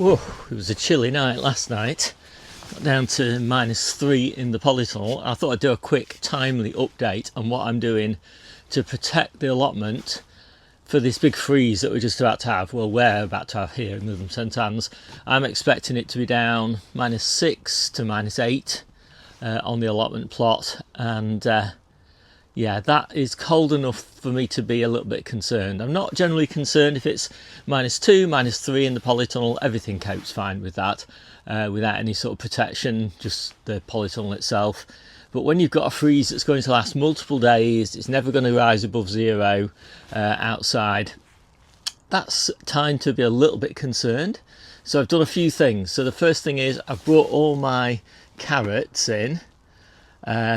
Whoa, it was a chilly night last night. Got down to -3 in the polytunnel. I thought I'd do a quick, timely update on what I'm doing to protect the allotment for this big freeze that we're just about to have. Well, we're about to have here in Lytham St Annes. I'm expecting it to be down -6 to -8 on the allotment plot, and yeah, that is cold enough for me to be a little bit concerned. I'm not generally concerned if it's -2, -3 in the polytunnel. Everything copes fine with that, without any sort of protection, just the polytunnel itself. But when you've got a freeze that's going to last multiple days, it's never going to rise above 0 outside, that's time to be a little bit concerned. So I've done a few things. So the first thing is I've brought all my carrots in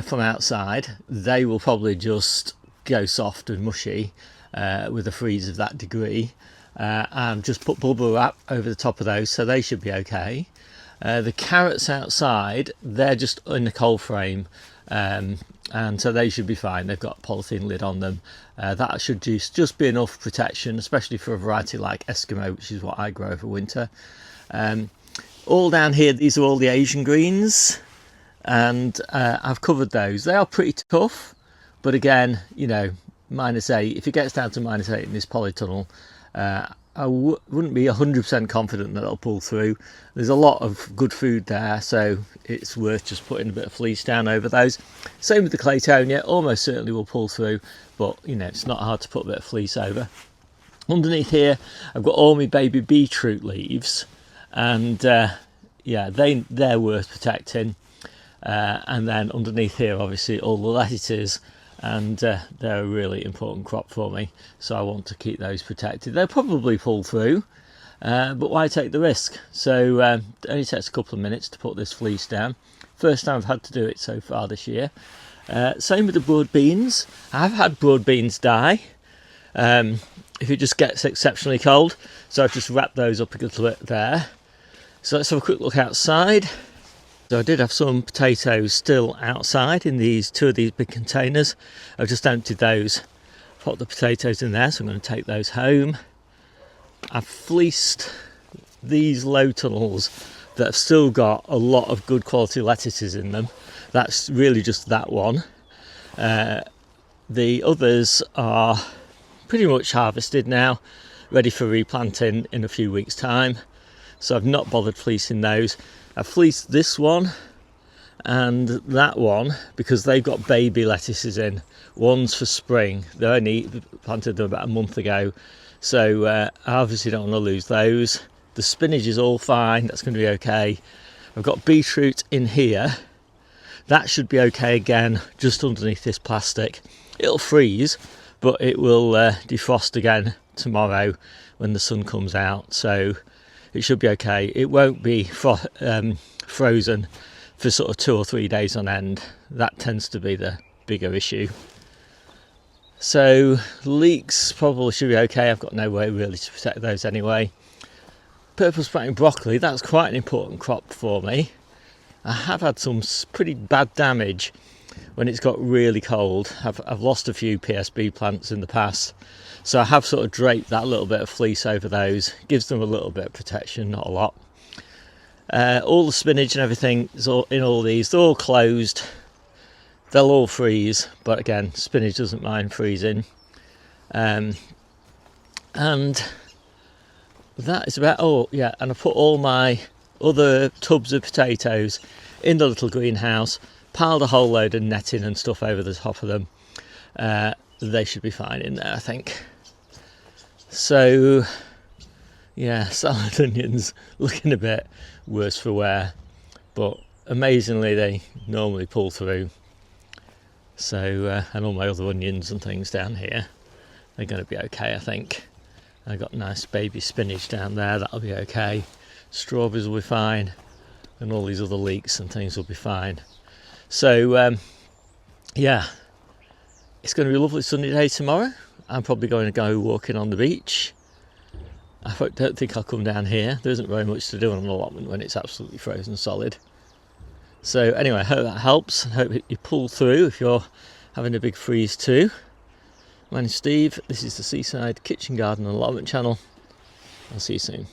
from outside. They will probably just go soft and mushy with a freeze of that degree, and just put bubble wrap over the top of those, so they should be okay. The carrots outside, they're just in the cold frame, and so they should be fine. They've got a polythene lid on them. That should just be enough protection, especially for a variety like Eskimo, which is what I grow over winter. All down here, these are all the Asian greens, and I've covered those. They are pretty tough, but again, you know, -8, if it gets down to -8 in this polytunnel, I wouldn't be 100% confident that it'll pull through. There's a lot of good food there, so it's worth just putting a bit of fleece down over those. Same with the Claytonia, almost certainly will pull through, but you know, it's not hard to put a bit of fleece over. Underneath here, I've got all my baby beetroot leaves, and yeah, they're worth protecting. And then underneath here, obviously, all the lettuces, and they're a really important crop for me, so I want to keep those protected. They'll probably pull through, but why take the risk? So it only takes a couple of minutes to put this fleece down. First time I've had to do it so far this year. Same with the broad beans. I've had broad beans die if it just gets exceptionally cold, so I've just wrapped those up a little bit there. So let's have a quick look outside. So I did have some potatoes still outside in two of these big containers. I've just emptied those, put the potatoes in there, so I'm going to take those home. I've fleeced these low tunnels that have still got a lot of good quality lettuces in them. That's really just that one. The others are pretty much harvested now, ready for replanting in a few weeks' time. So I've not bothered fleecing those. I've fleeced this one and that one because they've got baby lettuces in. One's for spring. They only planted them about a month ago, so I obviously don't want to lose those. The spinach is all fine, that's going to be okay. I've got beetroot in here. That should be okay again, just underneath this plastic. It'll freeze, but it will defrost again tomorrow when the sun comes out, so it should be okay. It won't be frozen for sort of 2 or 3 days on end. That tends to be the bigger issue. So leeks probably should be okay. I've got no way really to protect those anyway. Purple sprouting broccoli, that's quite an important crop for me. I have had some pretty bad damage when it's got really cold. I've lost a few PSB plants in the past, so I have sort of draped that little bit of fleece over those. Gives them a little bit of protection, not a lot. All the spinach and everything is all in all these. They're all closed. They'll all freeze, but again, spinach doesn't mind freezing. And that is about all. Yeah, and I put all my other tubs of potatoes in the little greenhouse, piled a whole load of netting and stuff over the top of them. They should be fine in there, I think. So yeah, salad onions looking a bit worse for wear, but amazingly they normally pull through. So and all my other onions and things down here, they're going to be okay, I think. I got nice baby spinach down there, that'll be okay. Strawberries will be fine, and all these other leeks and things will be fine. So yeah, it's going to be a lovely sunny day tomorrow. I'm probably going to go walking on the beach. I don't think I'll come down here. There isn't very much to do on an allotment when it's absolutely frozen solid. So anyway, I hope that helps. I hope you pull through if you're having a big freeze too. My name's Steve. This is the Seaside Kitchen Garden and Allotment channel. I'll see you soon.